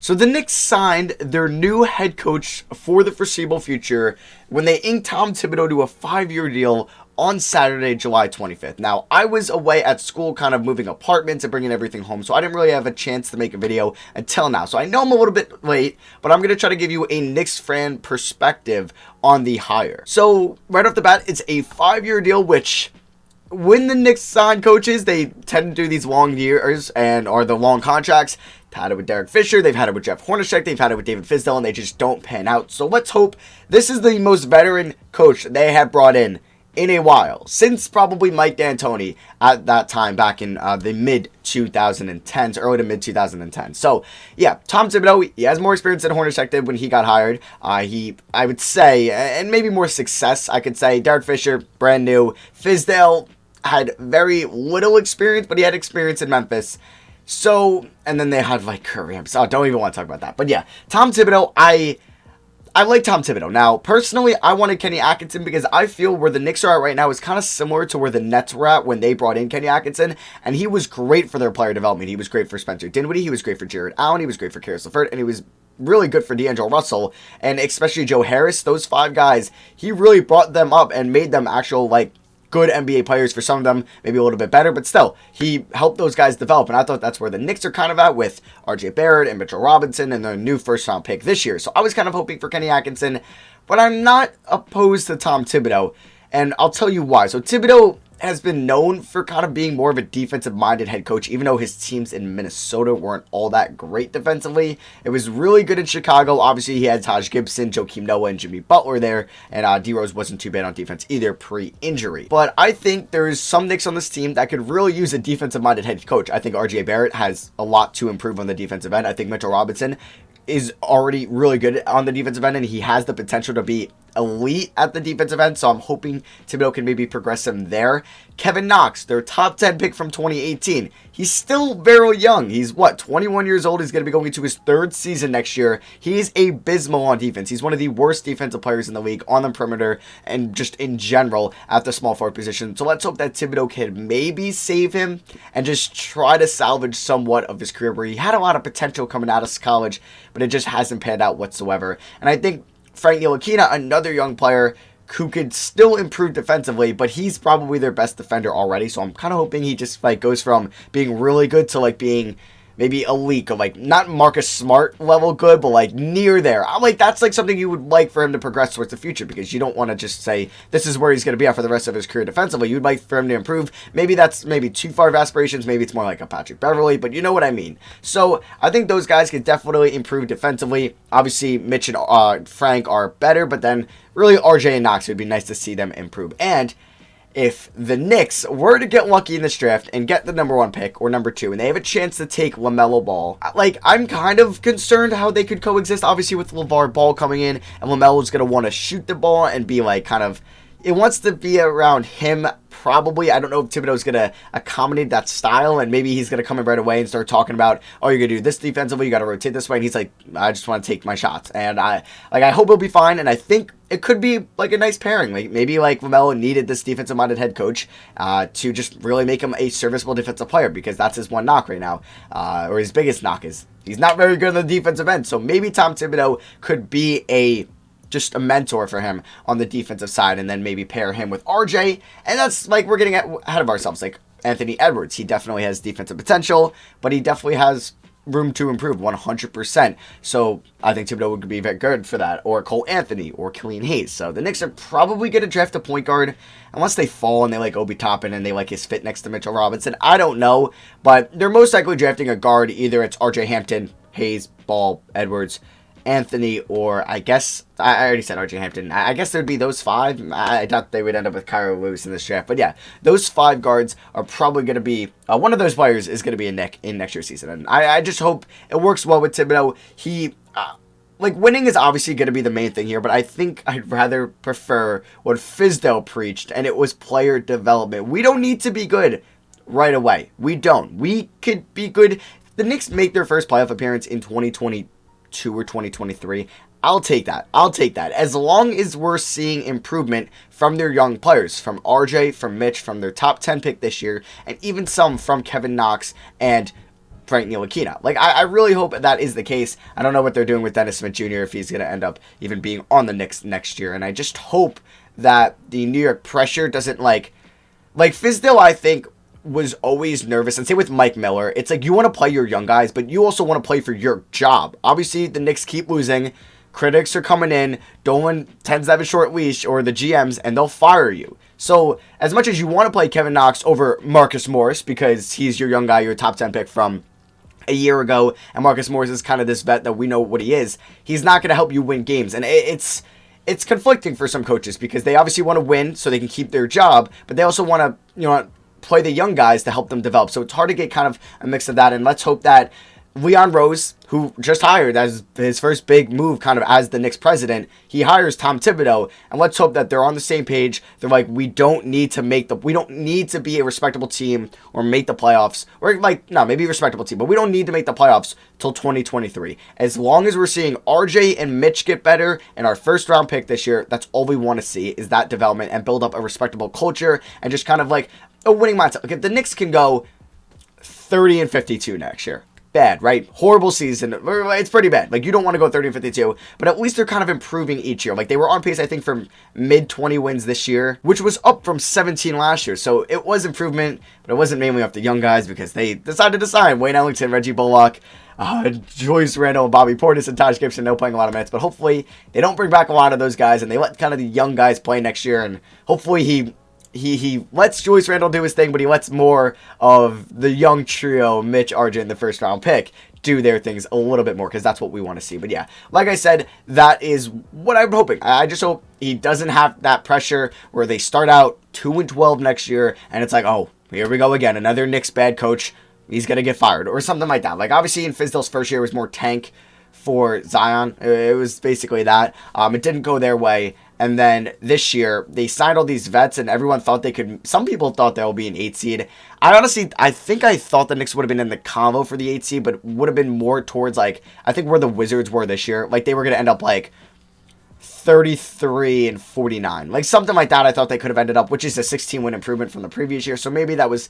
So the Knicks signed their new head coach for the foreseeable future when they inked Tom Thibodeau to a 5-year deal on Saturday, July 25th. Now, I was away at school kind of moving apartments and bringing everything home, so I didn't really have a chance to make a video until now. So I know I'm a little bit late, but I'm going to try to give you a Knicks fan perspective on the hire. So right off the bat, it's a 5-year deal, which when the Knicks sign coaches, they tend to do these long years or the long contracts. They've had it with Derek Fisher, they've had it with Jeff Hornacek, they've had it with David Fizdale, and they just don't pan out. So let's hope this is the most veteran coach they have brought in a while, since probably Mike D'Antoni at that time back in the mid-2010s, early to mid-2010s. So, yeah, Tom Thibodeau, he has more experience than Hornacek did when he got hired. I would say, and maybe more success, I could say. Derek Fisher, brand new. Fizdale had very little experience, but he had experience in Memphis. So, and then they had like Kurt Rambis. Oh, don't even want to talk about that. But yeah, Tom Thibodeau, I like Tom Thibodeau. Now, personally, I wanted Kenny Atkinson because I feel where the Knicks are at right now is kind of similar to where the Nets were at when they brought in Kenny Atkinson, and he was great for their player development. He was great for Spencer Dinwiddie, he was great for Jared Allen, he was great for Karis LeVert, and he was really good for D'Angelo Russell, and especially Joe Harris. Those 5 guys, he really brought them up and made them actual, like, good NBA players. For some of them, maybe a little bit better, but still, he helped those guys develop, and I thought that's where the Knicks are kind of at with RJ Barrett and Mitchell Robinson and their new first-round pick this year. So I was kind of hoping for Kenny Atkinson, but I'm not opposed to Tom Thibodeau, and I'll tell you why. So Thibodeau has been known for kind of being more of a defensive-minded head coach, even though his teams in Minnesota weren't all that great defensively. It was really good in Chicago. Obviously, he had Taj Gibson, Joakim Noah, and Jimmy Butler there, and D-Rose wasn't too bad on defense either pre-injury. But I think there's some Knicks on this team that could really use a defensive-minded head coach. I think RJ Barrett has a lot to improve on the defensive end. I think Mitchell Robinson is already really good on the defensive end, and he has the potential to be elite at the defensive end, so I'm hoping Thibodeau can maybe progress him there. Kevin Knox, their top 10 pick from 2018. He's still very young. He's, 21 years old. He's going to be going into his 3rd season next year. He's abysmal on defense. He's one of the worst defensive players in the league on the perimeter and just in general at the small forward position. So let's hope that Thibodeau can maybe save him and just try to salvage somewhat of his career, where he had a lot of potential coming out of college, but it just hasn't panned out whatsoever. And I think Frank Ntilikina, another young player who could still improve defensively, but he's probably their best defender already. So I'm kind of hoping he just goes from being really good to being maybe elite, or not Marcus Smart level good, but near there. I'm that's something you would like for him to progress towards the future, because you don't want to just say this is where he's going to be at for the rest of his career defensively. You'd like for him to improve. Maybe that's too far of aspirations. Maybe it's more like a Patrick Beverley, but you know what I mean. So I think those guys could definitely improve defensively. Obviously, Mitch and Frank are better, but then really RJ and Knox, it would be nice to see them improve. And if the Knicks were to get lucky in this draft and get the number 1 pick or number 2, and they have a chance to take LaMelo Ball, I'm kind of concerned how they could coexist. Obviously, with LeVar Ball coming in, and LaMelo's going to want to shoot the ball and be it wants to be around him, probably. I don't know if Thibodeau's going to accommodate that style, and maybe he's going to come in right away and start talking about, oh, you're going to do this defensively, you got to rotate this way, and he's like, I just want to take my shots. And I hope he'll be fine, and I think it could be a nice pairing. Maybe LaMelo needed this defensive-minded head coach to just really make him a serviceable defensive player, because that's his one knock right now, or his biggest knock is he's not very good on the defensive end. So maybe Tom Thibodeau could be just a mentor for him on the defensive side, and then maybe pair him with RJ. And that's we're getting ahead of ourselves. Anthony Edwards, he definitely has defensive potential, but he definitely has room to improve 100%. So I think Thibodeau would be very good for that. Or Cole Anthony or Killian Hayes. So the Knicks are probably going to draft a point guard, unless they fall and they like Obi Toppin and they like his fit next to Mitchell Robinson. I don't know, but they're most likely drafting a guard. Either it's RJ Hampton, Hayes, Ball, Edwards, Anthony, or I guess, I already said RJ Hampton. I guess there'd be those 5. I doubt they would end up with Kyra Lewis in this draft. But yeah, those 5 guards are probably going to be, one of those players is going to be in next year's season. And I just hope it works well with Thibodeau. He, winning is obviously going to be the main thing here, but I think I'd rather prefer what Fizdale preached, and it was player development. We don't need to be good right away. We don't. We could be good. The Knicks make their first playoff appearance in 2022 or 2023. I'll take that. As long as we're seeing improvement from their young players, from RJ, from Mitch, from their top 10 pick this year, and even some from Kevin Knox and Frank Ntilikina. Like, I really hope that is the case. I don't know what they're doing with Dennis Smith Jr., if he's going to end up even being on the Knicks next year. And I just hope that the New York pressure doesn't, like Thibodeau, I think, was always nervous. And same with Mike Miller. It's like, you want to play your young guys, but you also want to play for your job. Obviously, the Knicks keep losing. Critics are coming in. Dolan tends to have a short leash, or the GMs, and they'll fire you. So, as much as you want to play Kevin Knox over Marcus Morris, because he's your young guy, your top 10 pick from a year ago, and Marcus Morris is kind of this vet that we know what he is, he's not going to help you win games. And it's conflicting for some coaches, because they obviously want to win so they can keep their job, but they also want to, play the young guys to help them develop. So it's hard to get kind of a mix of that, and let's hope that Leon Rose, who just hired as his first big move kind of as the Knicks president, he hires Tom Thibodeau, and let's hope that they're on the same page. They're like, we don't need to be a respectable team or make the playoffs, or maybe a respectable team, but we don't need to make the playoffs till 2023. As long as we're seeing RJ and Mitch get better and our first round pick this year, that's all we want to see, is that development and build up a respectable culture and just kind of like a winning mindset. Like, if the Knicks can go 30-52 next year, bad, right? Horrible season. It's pretty bad. Like, you don't want to go 30-52, but at least they're kind of improving each year. Like, they were on pace, I think, for mid-20 wins this year, which was up from 17 last year. So it was improvement, but it wasn't mainly off the young guys, because they decided to sign Wayne Ellington, Reggie Bullock, Julius Randle, and Bobby Portis, and Taj Gibson. No playing a lot of minutes, but hopefully they don't bring back a lot of those guys, and they let kind of the young guys play next year, and hopefully he lets Julius Randle do his thing, but he lets more of the young trio, Mitch, RJ, and the first round pick, do their things a little bit more, because that's what we want to see. But yeah, like I said, that is what I'm hoping. I just hope he doesn't have that pressure where they start out 2-12 next year, and it's like, oh, here we go again, another Knicks bad coach, he's going to get fired, or something like that. Like, obviously, in Fizdale's first year, it was more tank for Zion. It was basically that. It didn't go their way. And then this year, they signed all these vets, and everyone thought they could. Some people thought they'll be an 8 seed. I think I thought the Knicks would have been in the combo for the 8 seed, but would have been more towards, like, I think where the Wizards were this year. Like, they were going to end up, like, 33-49. Like, something like that I thought they could have ended up, which is a 16-win improvement from the previous year. So maybe that was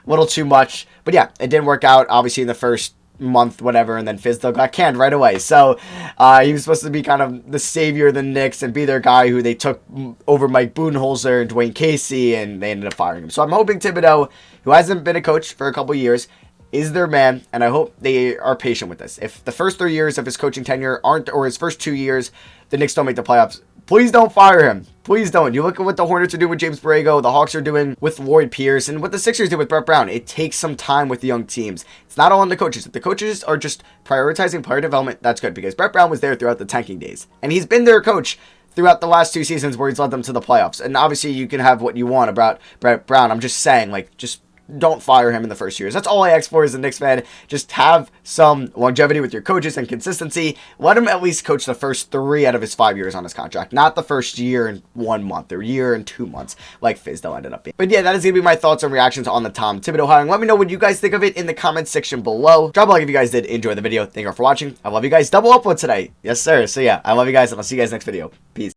a little too much. But yeah, it didn't work out, obviously, in the first month, whatever, and then Fizdale got canned right away. So he was supposed to be kind of the savior of the Knicks and be their guy who they took over Mike Budenholzer and Dwayne Casey, and they ended up firing him. So I'm hoping Thibodeau, who hasn't been a coach for a couple years, is their man, and I hope they are patient with this. If the first 3 years of his coaching tenure or his first 2 years, the Knicks don't make the playoffs, please don't fire him. Please don't. You look at what the Hornets are doing with James Borrego, the Hawks are doing with Lloyd Pierce, and what the Sixers did with Brett Brown. It takes some time with the young teams. It's not all on the coaches. If the coaches are just prioritizing player development, that's good, because Brett Brown was there throughout the tanking days, and he's been their coach throughout the last 2 seasons where he's led them to the playoffs. And obviously, you can have what you want about Brett Brown. I'm just saying, like, just don't fire him in the first years. That's all I ask for as a Knicks fan. Just have some longevity with your coaches and consistency. Let him at least coach the first 3 out of his 5 years on his contract, not the first year and 1 month or year and 2 months like Fizdale ended up being. But yeah, that is going to be my thoughts and reactions on the Tom Thibodeau hiring. Let me know what you guys think of it in the comments section below. Drop a like if you guys did enjoy the video. Thank you all for watching. I love you guys. Double upload today. Yes, sir. So yeah, I love you guys, and I'll see you guys next video. Peace.